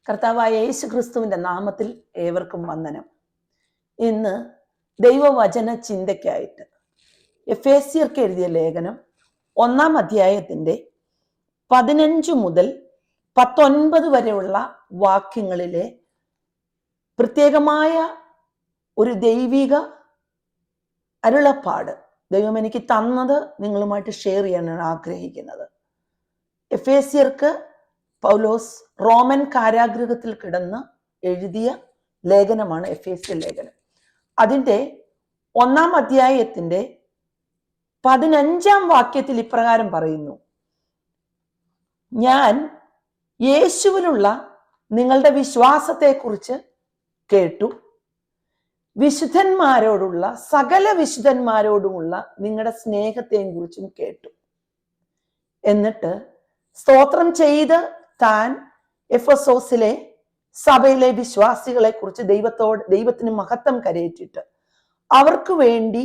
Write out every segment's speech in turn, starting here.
കർത്താവായ യേശു ക്രിസ്തുവിന്റെ നാമത്തിൽ ഏവർക്കും വന്ദനം. ഇന്ന് ദൈവവചന ചിന്തയ്ക്കായിട്ട് എഫേസ്യർക്ക് എഴുതിയ ലേഖനം 1-ാം അധ്യായത്തിന്റെ 15 മുതൽ 19 വരെയുള്ള വാക്യങ്ങളിലെ പ്രത്യേകമായ ഒരു ദൈവിക അരുളപ്പാട് ദൈവം എനിക്ക് തന്നത് നിങ്ങളുമായിട്ട് ഷെയർ ചെയ്യാനാണ് ആഗ്രഹിക്കുന്നത്. എഫേസ്യർക്ക് പൗലോസ് റോമൻ കാരാഗൃഹത്തിൽ കിടന്ന് എഴുതിയ ലേഖനമാണ് എഫേസ്യ ലേഖനം. അതിൻ്റെ 1-ാം അധ്യായത്തിന്റെ 15-ാം വാക്യത്തിൽ ഇപ്രകാരം പറയുന്നു: ഞാൻ യേശുവിലുള്ള നിങ്ങളുടെ വിശ്വാസത്തെക്കുറിച്ച് കേട്ടു, വിശുദ്ധന്മാരോടുള്ള സകല വിശുദ്ധന്മാരോടുമുള്ള നിങ്ങളുടെ സ്നേഹത്തെയും കുറിച്ചും കേട്ടു. എന്നിട്ട് സ്തോത്രം ചെയ്ത് താൻ എഫെസോസിലെ സഭയിലെ വിശ്വാസികളെ കുറിച്ച് ദൈവത്തിന് മഹത്വം കരയേറ്റിട്ട് അവർക്ക് വേണ്ടി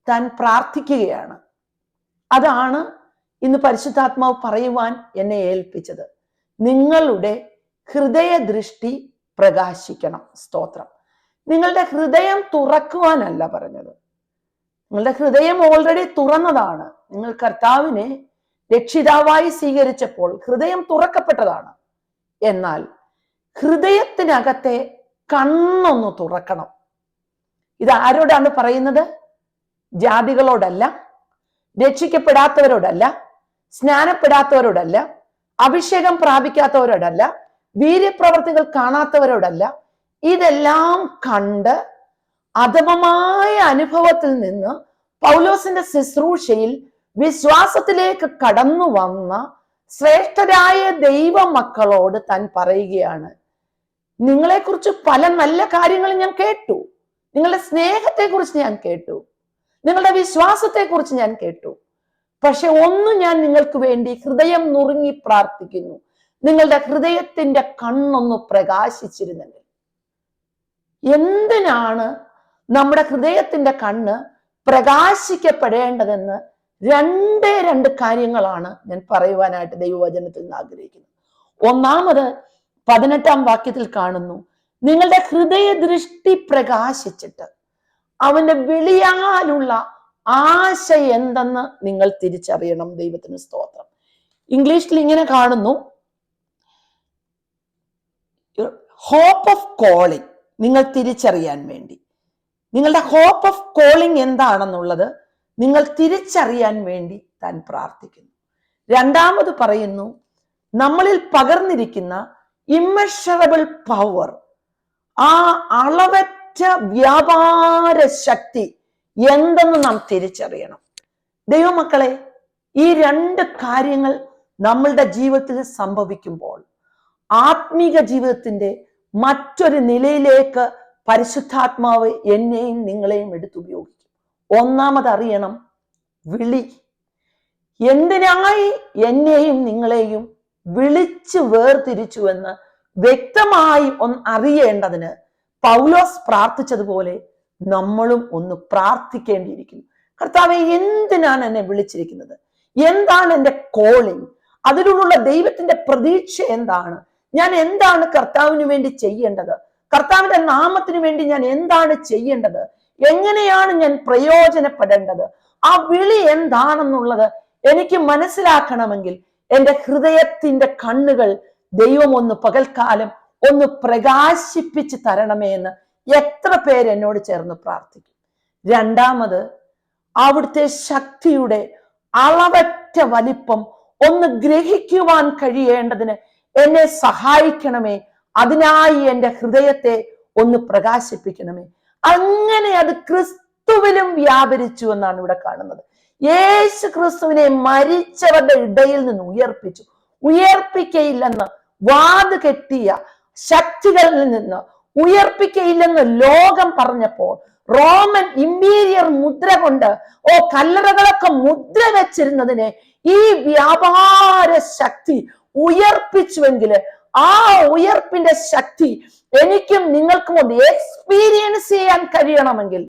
താൻ പ്രാർത്ഥിക്കുകയാണ്. അതാണ് ഇന്ന് പരിശുദ്ധാത്മാവ് പറയുവാൻ എന്നെ ഏൽപ്പിച്ചത്. നിങ്ങളുടെ ഹൃദയദൃഷ്ടി പ്രകാശിക്കണം. സ്തോത്രം. നിങ്ങളുടെ ഹൃദയം തുറക്കുവാനല്ല പറഞ്ഞത്. നിങ്ങളുടെ ഹൃദയം ഓൾറെഡി തുറന്നതാണ്. നിങ്ങൾ കർത്താവിനെ രക്ഷിതാവായി സ്വീകരിച്ചപ്പോൾ ഹൃദയം തുറക്കപ്പെട്ടതാണ്. എന്നാൽ ഹൃദയത്തിനകത്തെ കണ്ണൊന്ന് തുറക്കണം. ഇത് ആരോടാണ് പറയുന്നത്? ജാതികളോടല്ല, രക്ഷിക്കപ്പെടാത്തവരോടല്ല, സ്നാനപ്പെടാത്തവരോടല്ല, അഭിഷേകം പ്രാപിക്കാത്തവരോടല്ല, വീര്യപ്രവർത്തികൾ കാണാത്തവരോടല്ല. ഇതെല്ലാം കണ്ട് അധമമായ അനുഭവത്തിൽ നിന്ന് പൗലോസിന്റെ ശുശ്രൂഷയിൽ വിശ്വാസത്തിലേക്ക് കടന്നു വന്ന ശ്രേഷ്ഠരായ ദൈവമക്കളോട് താൻ പറയുകയാണ്, നിങ്ങളെക്കുറിച്ച് പല നല്ല കാര്യങ്ങൾ ഞാൻ കേട്ടു, നിങ്ങളുടെ സ്നേഹത്തെക്കുറിച്ച് ഞാൻ കേട്ടു, നിങ്ങളുടെ വിശ്വാസത്തെക്കുറിച്ച് ഞാൻ കേട്ടു. പക്ഷെ ഒന്ന് ഞാൻ നിങ്ങൾക്ക് വേണ്ടി ഹൃദയം നുറുങ്ങി പ്രാർത്ഥിക്കുന്നു, നിങ്ങളുടെ ഹൃദയത്തിന്റെ കണ്ണൊന്ന് പ്രകാശിച്ചിരുന്നെങ്കിൽ. എന്തിനാണ് നമ്മുടെ ഹൃദയത്തിന്റെ കണ്ണ് പ്രകാശിക്കപ്പെടേണ്ടതെന്ന് രണ്ട് കാര്യങ്ങളാണ് ഞാൻ പറയുവാനായിട്ട് ദൈവവചനത്തിൽ നിന്ന് ആഗ്രഹിക്കുന്നത്. ഒന്നാമത് 18-ാം വാക്യത്തിൽ കാണുന്നു, നിങ്ങളുടെ ഹൃദയദൃഷ്ടി പ്രകാശിച്ചിട്ട് അവന്റെ വിളിയാലുള്ള ആശ എന്തെന്ന് നിങ്ങൾ തിരിച്ചറിയണം. ദൈവത്തിന് സ്തോത്രം. ഇംഗ്ലീഷിൽ ഇങ്ങനെ കാണുന്നു, ഹോപ്പ് ഓഫ് കോളിംഗ്. നിങ്ങൾ തിരിച്ചറിയാൻ വേണ്ടി നിങ്ങളുടെ ഹോപ്പ് ഓഫ് കോളിംഗ് എന്താണെന്നുള്ളത് നിങ്ങൾ തിരിച്ചറിയാൻ വേണ്ടി താൻ പ്രാർത്ഥിക്കുന്നു. രണ്ടാമത് പറയുന്നു, നമ്മളിൽ പകർന്നിരിക്കുന്ന ഇമ്മഷറബിൾ പവർ, ആ അളവറ്റ വ്യാപാര ശക്തി എന്തെന്ന് നാം തിരിച്ചറിയണം. ദൈവമക്കളെ, ഈ രണ്ട് കാര്യങ്ങൾ നമ്മളുടെ ജീവിതത്തിൽ സംഭവിക്കുമ്പോൾ ആത്മീക ജീവിതത്തിന്റെ മറ്റൊരു നിലയിലേക്ക് പരിശുദ്ധാത്മാവ് എന്നെയും നിങ്ങളെയും എടുത്തുപയോഗിക്കും. ഒന്നാമത് അറിയണം വിളി. എന്തിനായി എന്നെയും നിങ്ങളെയും വിളിച്ച് വേർതിരിച്ചുവെന്ന് വ്യക്തമായി അറിയേണ്ടതിന് പൗലോസ് പ്രാർത്ഥിച്ചതുപോലെ നമ്മളും ഒന്ന് പ്രാർത്ഥിക്കേണ്ടിയിരിക്കുന്നു. കർത്താവേ, എന്തിനാണ് എന്നെ വിളിച്ചിരിക്കുന്നത്? എന്താണ് എൻ്റെ കോളിംഗ്? അതിലുള്ള ദൈവത്തിന്റെ പ്രതീക്ഷ എന്താണ്? ഞാൻ എന്താണ് കർത്താവിന് വേണ്ടി ചെയ്യേണ്ടത്? കർത്താവിന്റെ നാമത്തിന് വേണ്ടി ഞാൻ എന്താണ് ചെയ്യേണ്ടത്? എങ്ങനെയാണ് ഞാൻ പ്രയോജനപ്പെടേണ്ടത്? ആ വിളി എന്താണെന്നുള്ളത് എനിക്ക് മനസ്സിലാക്കണമെങ്കിൽ എൻ്റെ ഹൃദയത്തിന്റെ കണ്ണുകൾ ദൈവം ഒന്ന് പകൽക്കാലം ഒന്ന് പ്രകാശിപ്പിച്ച് തരണമേ എന്ന് എത്ര പേര് എന്നോട് ചേർന്ന് പ്രാർത്ഥിക്കും. രണ്ടാമത്, അവിടുത്തെ ശക്തിയുടെ അളവറ്റ വലിപ്പം ഒന്ന് ഗ്രഹിക്കുവാൻ കഴിയേണ്ടതിന് എന്നെ സഹായിക്കണമേ. അതിനായി എൻ്റെ ഹൃദയത്തെ ഒന്ന് പ്രകാശിപ്പിക്കണമേ. അങ്ങനെ അത് ക്രിസ്തുവിലും വ്യാപരിച്ചു എന്നാണ് ഇവിടെ കാണുന്നത്. യേശു ക്രിസ്തുവിനെ മരിച്ചവരുടെ ഇടയിൽ നിന്ന് ഉയർപ്പിക്കയില്ലെന്ന് വാത് കെട്ടിയ ശക്തികളിൽ നിന്ന് ഉയർപ്പിക്കയില്ലെന്ന് ലോകം പറഞ്ഞപ്പോൾ, റോമൻ ഇമ്പീരിയർ മുദ്ര കൊണ്ട് കല്ലറകളൊക്കെ മുദ്ര വെച്ചിരുന്നതിനെ ഈ വ്യാപാര ശക്തി ഉയർപ്പിച്ചുവെങ്കിൽ ആ ഉയർപ്പിന്റെ ശക്തി എനിക്കും നിങ്ങൾക്കും ഒന്ന് എക്സ്പീരിയൻസ് ചെയ്യാൻ കഴിയണമെങ്കിൽ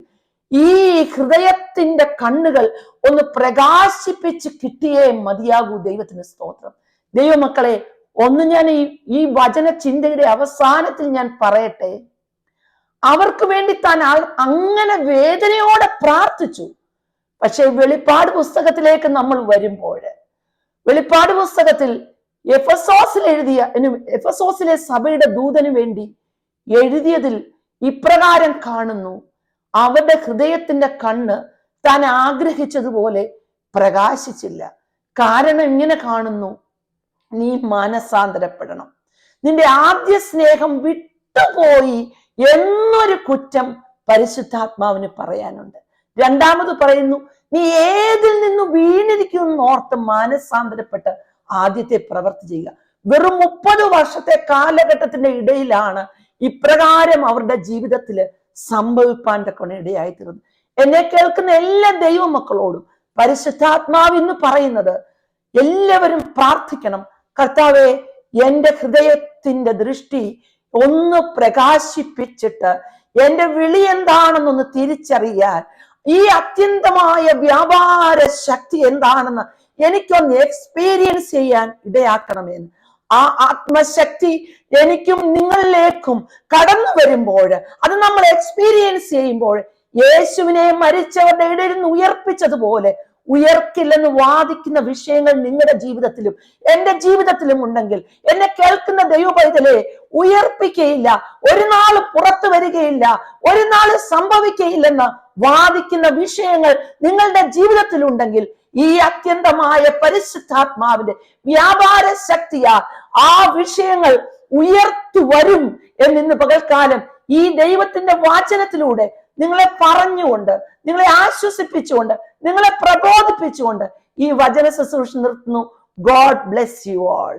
ഈ ഹൃദയത്തിന്റെ കണ്ണുകൾ ഒന്ന് പ്രകാശിപ്പിച്ച് കിട്ടിയേ മതിയാകൂ. ദൈവത്തിന് സ്തോത്രം. ദൈവമക്കളെ, ഒന്ന് ഞാൻ ഈ വചന ചിന്തയുടെ അവസാനത്തിൽ ഞാൻ പറയട്ടെ, അവർക്ക് വേണ്ടി താൻ അങ്ങനെ വേദനയോടെ പ്രാർത്ഥിച്ചു. പക്ഷെ വെളിപ്പാട് പുസ്തകത്തിലേക്ക് നമ്മൾ വരുമ്പോൾ, വെളിപ്പാട് പുസ്തകത്തിൽ എഫെസോസിലെ സഭയുടെ ദൂതന് വേണ്ടി എഴുതിയതിൽ ഇപ്രകാരം കാണുന്നു: അവരുടെ ഹൃദയത്തിന്റെ കണ്ണ് താൻ ആഗ്രഹിച്ചതുപോലെ പ്രകാശിച്ചില്ല. കാരണം ഇങ്ങനെ കാണുന്നു: നീ മാനസാന്തരപ്പെടണം, നിന്റെ ആദ്യ സ്നേഹം വിട്ടുപോയി എന്നൊരു കുറ്റം പരിശുദ്ധാത്മാവിന് പറയാനുണ്ട്. രണ്ടാമത് പറയുന്നു, നീ ഏതിൽ നിന്നും വീണിരിക്കുന്നു ഓർത്ത് മാനസാന്തരപ്പെട്ട് ആദ്യത്തെ പ്രവൃത്തി ചെയ്യുക. വെറും 30 വർഷത്തെ കാലഘട്ടത്തിന്റെ ഇടയിലാണ് ഇപ്രകാരം അവരുടെ ജീവിതത്തിൽ സംഭവിപ്പാൻ തക്ക ഇടയായി തീർന്നത്. എന്നെ കേൾക്കുന്ന എല്ലാ ദൈവമക്കളോടും പരിശുദ്ധാത്മാവ് ഇന്ന് പറയുന്നത്, എല്ലാവരും പ്രാർത്ഥിക്കണം, കർത്താവേ, എന്റെ ഹൃദയത്തിന്റെ ദൃഷ്ടി ഒന്ന് പ്രകാശിപ്പിച്ചിട്ട് എന്റെ വിളി എന്താണെന്നൊന്ന് തിരിച്ചറിയാൻ, ഈ അത്യന്തമായ വ്യാപാര ശക്തി എന്താണെന്ന് എനിക്കൊന്ന് എക്സ്പീരിയൻസ് ചെയ്യാൻ ഇടയാക്കണമെന്ന്. ആ ആത്മശക്തി എനിക്കും നിങ്ങളിലേക്കും കടന്നു വരുമ്പോൾ, അത് നമ്മൾ എക്സ്പീരിയൻസ് ചെയ്യുമ്പോൾ, യേശുവിനെ മരിച്ചവരുടെ ഇടയിൽ നിന്ന് ഉയർപ്പിച്ചതുപോലെ ഉയർക്കില്ലെന്ന് വാദിക്കുന്ന വിഷയങ്ങൾ നിങ്ങളുടെ ജീവിതത്തിലും എന്റെ ജീവിതത്തിലും ഉണ്ടെങ്കിൽ, എന്നെ കേൾക്കുന്ന ദൈവപൈതലെ, ഉയർപ്പിക്കയില്ല, ഒരു നാൾ പുറത്തു വരികയില്ല, ഒരു നാൾ സംഭവിക്കയില്ലെന്ന് വാദിക്കുന്ന വിഷയങ്ങൾ നിങ്ങളുടെ ജീവിതത്തിലുണ്ടെങ്കിൽ, ഈ അത്യന്തമായ പരിശുദ്ധാത്മാവിന്റെ വ്യാപാര ശക്തിയാ ആ വിഷയങ്ങൾ ഉയർത്തു വരും എന്നിന്ന് പകൽക്കാലം ഈ ദൈവത്തിന്റെ വാചനത്തിലൂടെ നിങ്ങളെ പറഞ്ഞുകൊണ്ട്, നിങ്ങളെ ആശ്വസിപ്പിച്ചുകൊണ്ട്, നിങ്ങളെ പ്രബോധിപ്പിച്ചുകൊണ്ട് ഈ വചന ശുശ്രൂഷ നിർത്തുന്നു. God bless you all.